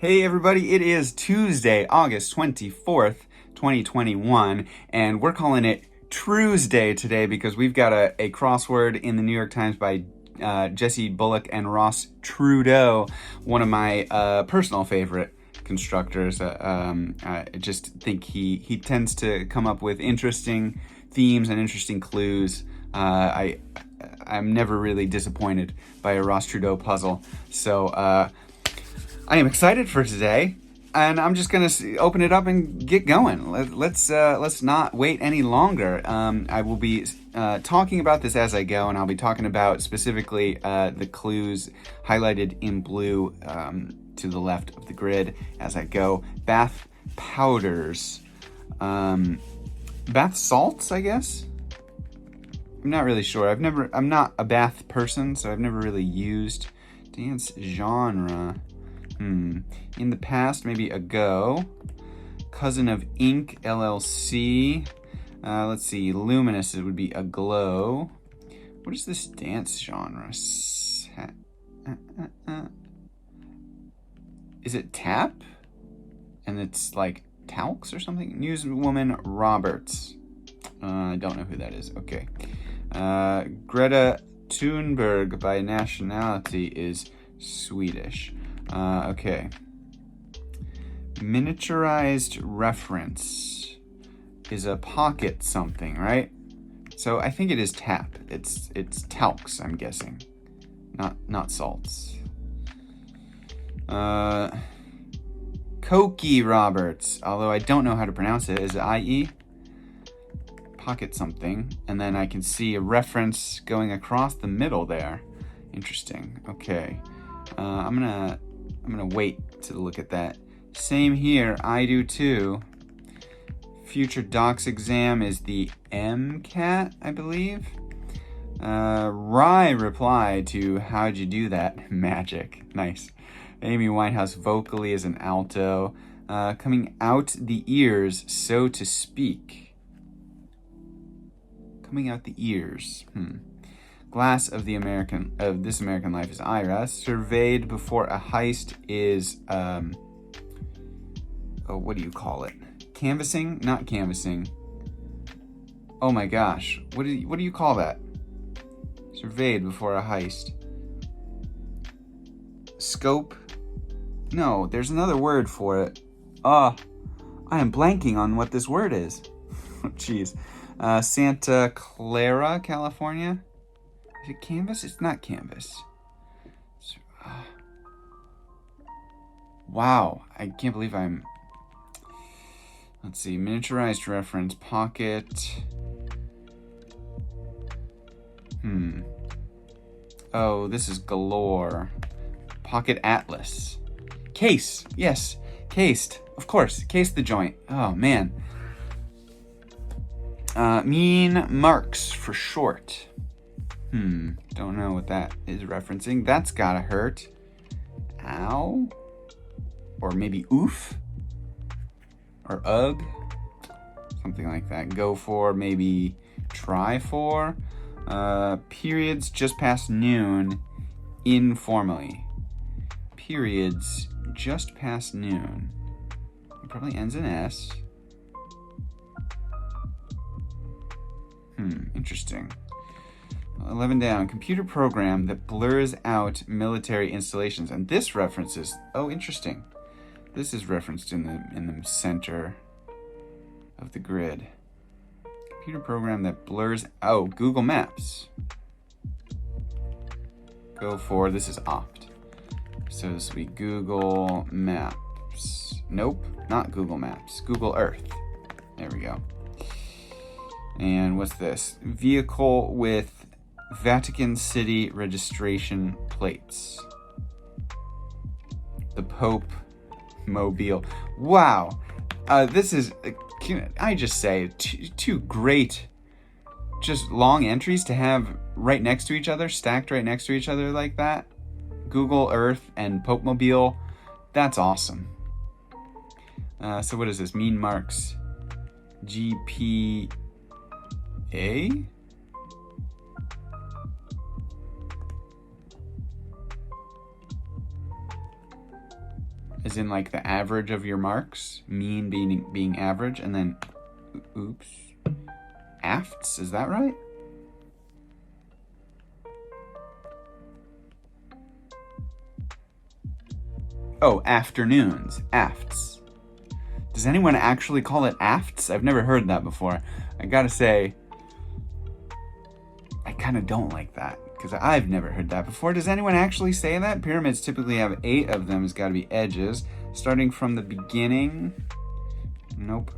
Hey everybody, it is Tuesday, August 24th, 2021, and we're calling it Truesday today because we've got a crossword in the New York Times by Jesse Bullock and Ross Trudeau, one of my personal favorite constructors. I just think he tends to come up with interesting themes and interesting clues. I'm never really disappointed by a Ross Trudeau puzzle, so I am excited for today, and I'm just gonna open it up and get going. Let's not wait any longer. I will be talking about this as I go, and I'll be talking about specifically the clues highlighted in blue to the left of the grid as I go. Bath powders, bath salts, I guess. I'm not really sure. I'm not a bath person, so I've never really used. Dance genre. In the past, maybe ago. Cousin of Ink, LLC. Let's see. Luminous, it would be aglow. What is this dance genre? Is it tap? And it's like talcs or something? Newswoman Roberts. I don't know who that is. Okay. Greta Thunberg by nationality is Swedish. Okay. Miniaturized reference is a pocket something, right? So I think it is tap. It's talcs, I'm guessing. Not salts. Cokie Roberts, although I don't know how to pronounce it. Is it IE? Pocket something. And then I can see a reference going across the middle there. Interesting. Okay. I'm gonna wait to look at that. Same here, I do too. Future docs exam is the MCAT, I believe. Rye replied to how'd you do that? Magic. Nice. Amy Winehouse vocally is an alto. Coming out the ears, so to speak. Coming out the ears. Glass of this American Life is Ira. Surveyed before a heist is what do you call it? Canvassing? Not canvassing. Oh my gosh. What do you call that? Surveyed before a heist. Scope? No, there's another word for it. I am blanking on what this word is. Jeez. Santa Clara, California. Is it canvas? It's not canvas. Wow, I can't believe I'm... Let's see, miniaturized reference, pocket. Oh, this is galore. Pocket atlas. Case, yes, cased. Of course, case the joint. Oh, man. Mean marks for short. Don't know what that is referencing. That's gotta hurt. Ow? Or maybe oof? Or ugh? Something like that. Go for, maybe try for. Periods just past noon, informally. Periods just past noon. It probably ends in S. Interesting. 11 down, computer program that blurs out military installations. And this references, oh, interesting. This is referenced in the center of the grid. Computer program that blurs, oh, Google Maps. Go for, this is opt. So this will be Google Maps. Nope, not Google Maps, Google Earth. There we go. And what's this? Vehicle with Vatican City registration plates. The Pope Mobile. Wow. This is, can I just say, two great, just long entries to have right next to each other, stacked right next to each other like that. Google Earth and Pope Mobile. That's awesome. So what is this? Mean marks. GPA? as in like the average of your marks, mean being average, and then, oops, afts, is that right? Oh, afternoons, afts. Does anyone actually call it afts? I've never heard that before. I gotta say, I kind of don't like that, because I've never heard that before. Does anyone actually say that? Pyramids typically have 8 of them. It's got to be edges. Starting from the beginning. Nope.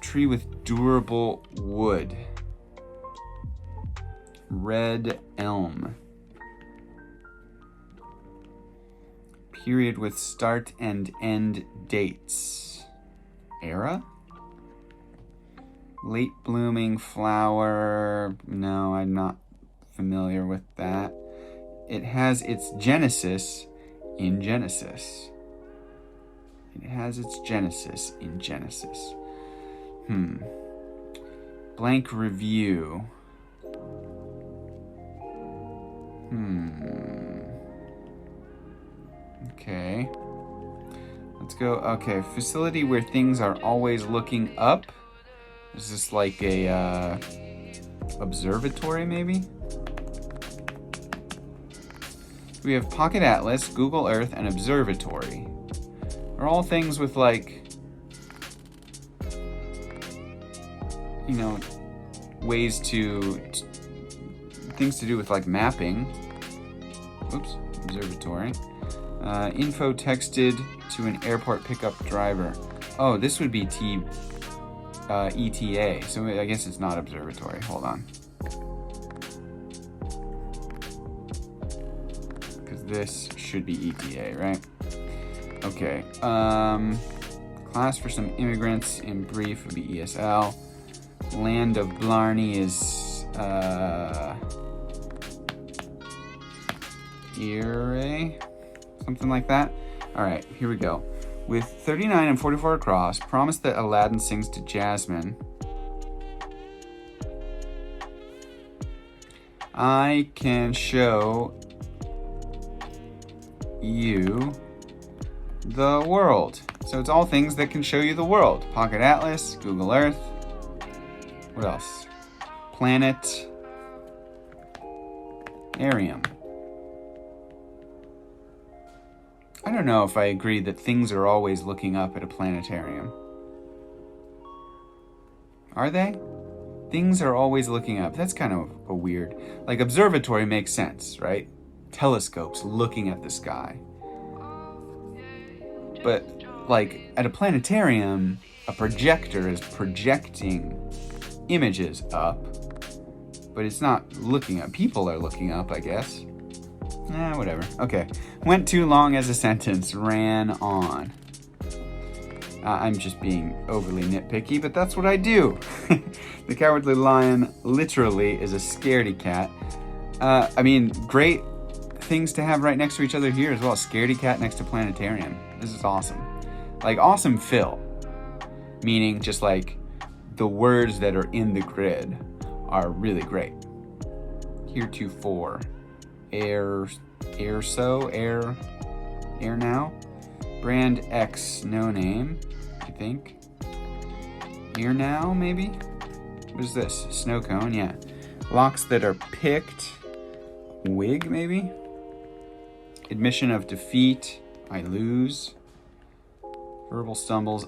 Tree with durable wood. Red elm. Period with start and end dates. Era? Late blooming flower. No, I'm not familiar with that. It has its genesis in Genesis. It has its genesis in Genesis. Blank review. Okay. Let's go. Okay, facility where things are always looking up. Is this like a observatory, maybe? We have Pocket Atlas, Google Earth, and Observatory. Are all things with like, you know, ways to things to do with like mapping. Oops, observatory. Info texted to an airport pickup driver. Oh, this would be ETA, so I guess it's not observatory. Hold on. Because this should be ETA, right? Okay. Class for some immigrants in brief would be ESL. Land of Blarney is Erie? Something like that. Alright, here we go. With 39 and 44 across, promise that Aladdin sings to Jasmine. I can show you the world. So it's all things that can show you the world. Pocket Atlas, Google Earth. What else? Planet. Arium. I don't know if I agree that things are always looking up at a planetarium. Are they? Things are always looking up. That's kind of a weird... Like, observatory makes sense, right? Telescopes looking at the sky. But, like, at a planetarium, a projector is projecting images up. But it's not looking up. People are looking up, I guess. Whatever. Okay. Went too long as a sentence. Ran on. I'm just being overly nitpicky, but that's what I do. The Cowardly Lion literally is a scaredy cat. I mean, great things to have right next to each other here as well. Scaredy cat next to planetarium. This is awesome. Like, awesome fill. Meaning just like the words that are in the grid are really great. Heretofore. Air now. Brand X, no name, I think. Air now, maybe? What is this? Snow cone, yeah. Locks that are picked. Wig, maybe? Admission of defeat. I lose. Verbal stumbles.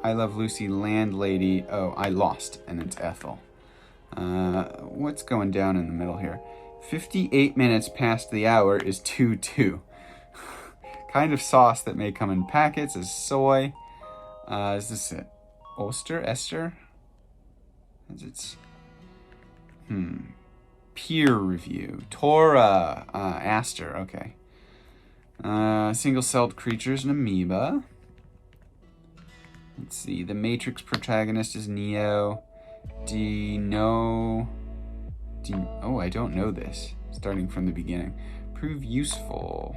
I Love Lucy, landlady. Oh, I lost, and it's Ethel. What's going down in the middle here? 58 minutes past the hour is 2-2. Kind of sauce that may come in packets is soy. Is this it? Ester? Is it? Peer review. Torah. Aster. Okay. Single-celled creatures and amoeba. Let's see. The Matrix protagonist is Neo. Oh, I don't know this. Starting from the beginning. Prove useful.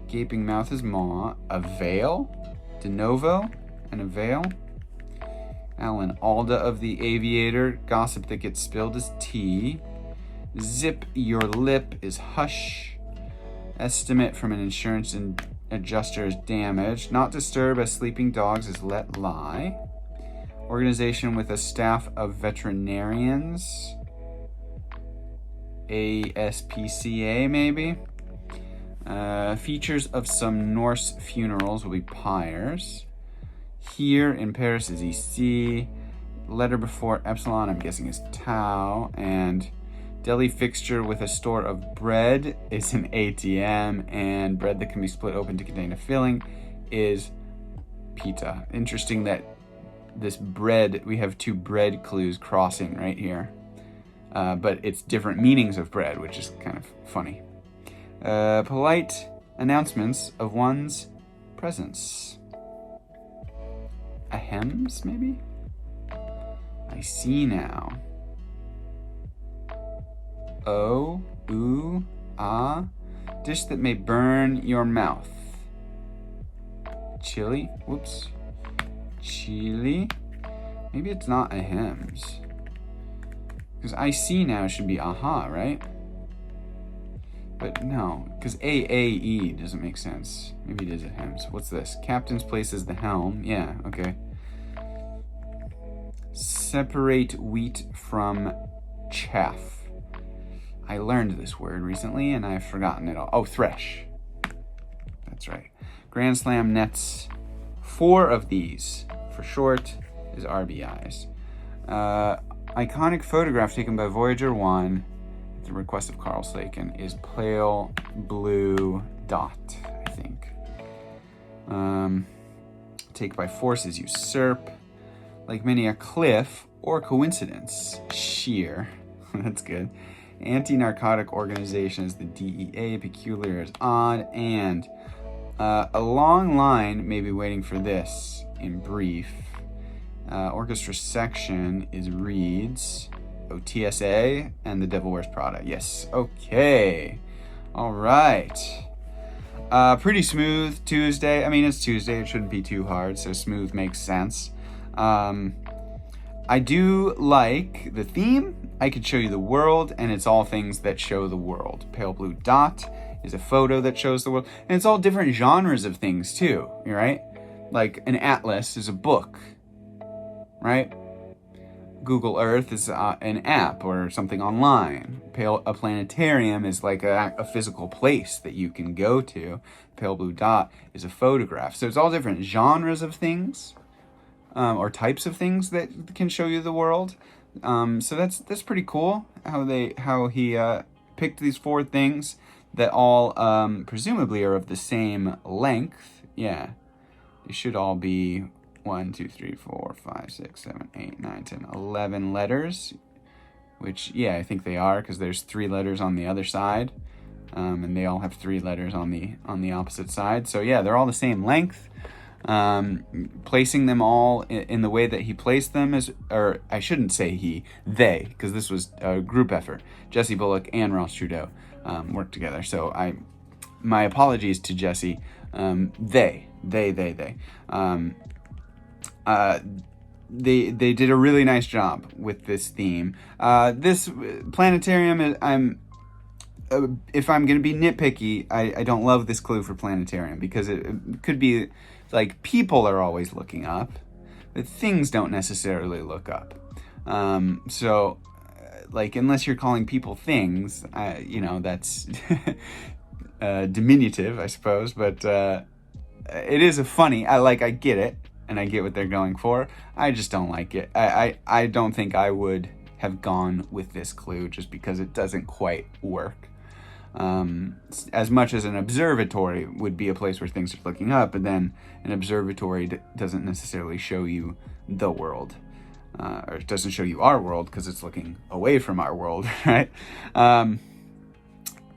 Gaping mouth is Maw. A veil? De novo? And a veil? Alan Alda of the Aviator. Gossip that gets spilled is tea. Zip your lip is hush. Estimate from an insurance adjuster is damaged. Not disturb as sleeping dogs is let lie. Organization with a staff of veterinarians. ASPCA maybe. Features of some Norse funerals will be pyres. Here in Paris is EC. Letter before epsilon, I'm guessing, is tau. And deli fixture with a store of bread is an ATM. And bread that can be split open to contain a filling is pita. Interesting that this bread, we have two bread clues crossing right here. But it's different meanings of bread, which is kind of funny. Polite announcements of one's presence. Ahems, maybe? I see now. Oh, ooh, ah. Dish that may burn your mouth. Chili? Whoops. Chili? Maybe it's not ahems. Because I see now should be aha, right? But no, because AAE doesn't make sense. Maybe it is ahems. What's this? Captain's place is the helm. Yeah, okay. Separate wheat from chaff. I learned this word recently and I've forgotten it all. Oh, thresh. That's right. Grand Slam nets. 4 of these, for short, is RBIs. Iconic photograph taken by Voyager 1 at the request of Carl Sagan is pale blue dot, I think. Take by force is usurp. Like many a cliff or coincidence. Sheer. That's good. Anti-narcotic organization is the DEA. Peculiar is odd. And a long line may be waiting for this in brief. Orchestra section is reads. OTSA and the Devil Wears Prada. Yes. Okay. All right. Pretty smooth Tuesday. I mean, it's Tuesday. It shouldn't be too hard, so smooth makes sense. I do like the theme. I could show you the world, and it's all things that show the world. Pale blue dot is a photo that shows the world, and it's all different genres of things too, right? Like an atlas is a book, right? Google Earth is an app or something online. A planetarium is like a physical place that you can go to. Pale blue dot is a photograph. So it's all different genres of things. Or types of things that can show you the world. So that's pretty cool how he picked these 4 things that all presumably are of the same length. Yeah, they should all be 1, 2, 3, 4, 5, 6, 7, 8, 9, 10, 11 letters. Which, yeah, I think they are, because there's 3 letters on the other side, and they all have 3 letters on the opposite side. So yeah, they're all the same length. Placing them all in the way that he placed them is, or I shouldn't say they, because this was a group effort. Jesse Bullock and Ross Trudeau worked together. So my apologies to Jesse. They did a really nice job with this theme. This planetarium is, if I'm going to be nitpicky, I don't love this clue for planetarium, because it could be like people are always looking up, but things don't necessarily look up. So like, unless you're calling people things, that's diminutive, I suppose, but it is I get it, and I get what they're going for. I just don't like it. I don't think I would have gone with this clue, just because it doesn't quite work. As much as an observatory would be a place where things are looking up, but then an observatory doesn't necessarily show you the world, or it doesn't show you our world, because it's looking away from our world, right?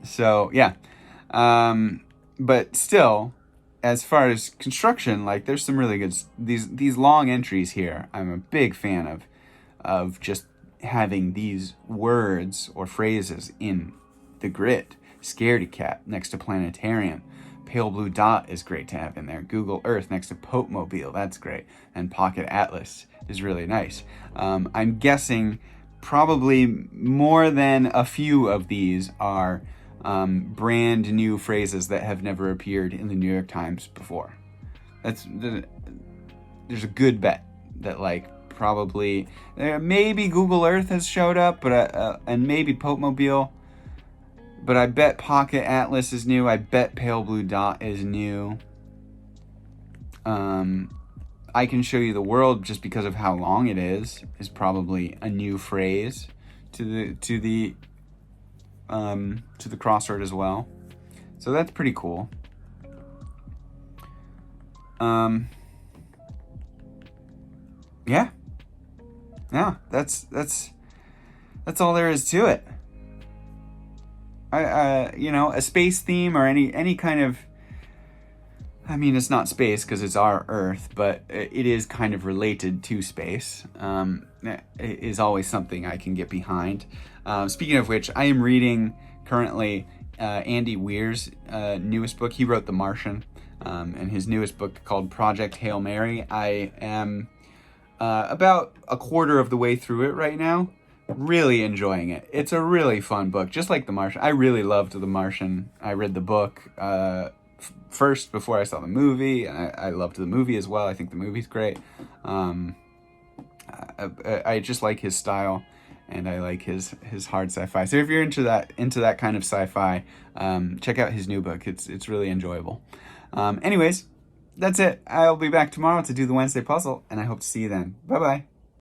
So yeah, but still, as far as construction, like, there's some really good these long entries here. I'm a big fan of just having these words or phrases in the grid. Scaredy cat next to planetarium. Pale blue dot is great to have in there. Google Earth next to Pope Mobile, that's great. And Pocket Atlas is really nice. I'm guessing probably more than a few of these are brand new phrases that have never appeared in the New York Times before. There's a good bet that like probably maybe Google Earth has showed up, but and maybe Popemobile. But I bet Pocket Atlas is new. I bet Pale Blue Dot is new. I Can Show You the World, just because of how long it is probably a new phrase to the crossword as well. So that's pretty cool. Yeah, that's all there is to it. A space theme or any kind of, I mean, it's not space because it's our Earth, but it is kind of related to space. It is always something I can get behind. Speaking of which, I am reading currently Andy Weir's newest book. He wrote The Martian, and his newest book called Project Hail Mary. I am about a quarter of the way through it right now. Really enjoying it. It's a really fun book, just like The Martian. I really loved The Martian. I read the book first before I saw the movie, and I loved the movie as well. I think the movie's great. I just like his style, and I like his hard sci-fi. So if you're into that kind of sci-fi, check out his new book. It's really enjoyable. Anyways, that's it. I'll be back tomorrow to do the Wednesday puzzle, and I hope to see you then. Bye-bye.